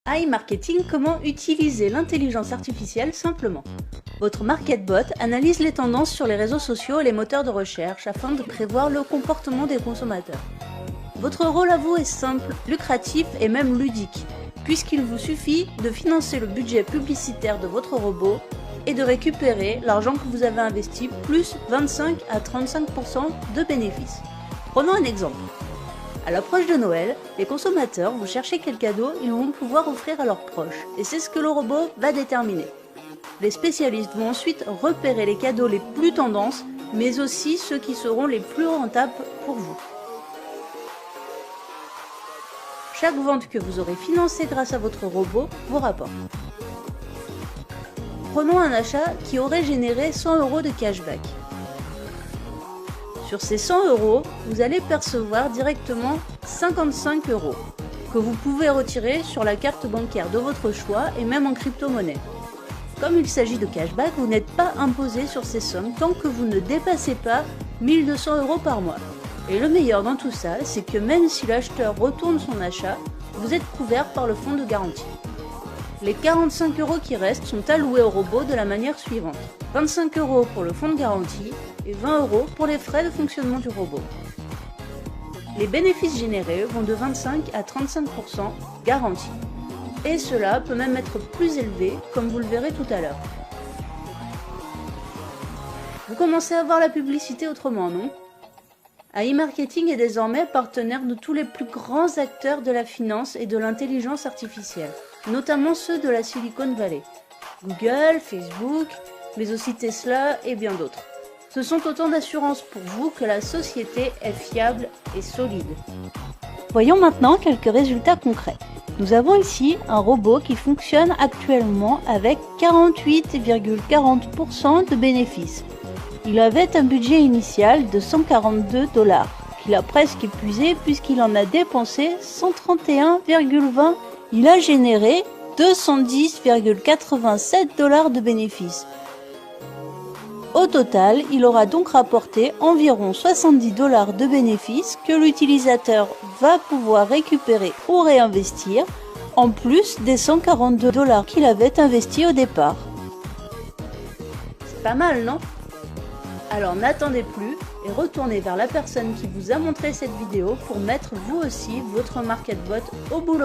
iMarketing, comment utiliser l'intelligence artificielle simplement. Votre MarketBot analyse les tendances sur les réseaux sociaux et les moteurs de recherche afin de prévoir le comportement des consommateurs. Votre rôle à vous est simple, lucratif et même ludique, puisqu'il vous suffit de financer le budget publicitaire de votre robot et de récupérer l'argent que vous avez investi plus 25 à 35% de bénéfices. Prenons un exemple. À l'approche de Noël, les consommateurs vont chercher quel cadeau ils vont pouvoir offrir à leurs proches, et c'est ce que le robot va déterminer. Les spécialistes vont ensuite repérer les cadeaux les plus tendances, mais aussi ceux qui seront les plus rentables pour vous. Chaque vente que vous aurez financée grâce à votre robot vous rapporte. Prenons un achat qui aurait généré 100 € de cashback. Sur ces 100 €, vous allez percevoir directement 55 € que vous pouvez retirer sur la carte bancaire de votre choix et même en crypto-monnaie. Comme il s'agit de cashback, vous n'êtes pas imposé sur ces sommes tant que vous ne dépassez pas 1200 € par mois. Et le meilleur dans tout ça, c'est que même si l'acheteur retourne son achat, vous êtes couvert par le fonds de garantie. Les 45 € qui restent sont alloués au robot de la manière suivante. 25 € pour le fonds de garantie et 20 € pour les frais de fonctionnement du robot. Les bénéfices générés vont de 25 à 35% garantis. Et cela peut même être plus élevé, comme vous le verrez tout à l'heure. Vous commencez à voir la publicité autrement, non ? iMarketing est désormais partenaire de tous les plus grands acteurs de la finance et de l'intelligence artificielle, notamment ceux de la Silicon Valley. Google, Facebook, mais aussi Tesla et bien d'autres. Ce sont autant d'assurances pour vous que la société est fiable et solide. Voyons maintenant quelques résultats concrets. Nous avons ici un robot qui fonctionne actuellement avec 48,40% de bénéfices. Il avait un budget initial de 142 $, qu'il a presque épuisé puisqu'il en a dépensé 131,20 $. Il a généré 210,87 $ de bénéfices. Au total, il aura donc rapporté environ 70 $ de bénéfices que l'utilisateur va pouvoir récupérer ou réinvestir, en plus des 142 $ qu'il avait investis au départ. C'est pas mal, non ? Alors n'attendez plus et retournez vers la personne qui vous a montré cette vidéo pour mettre vous aussi votre MarketBot au boulot.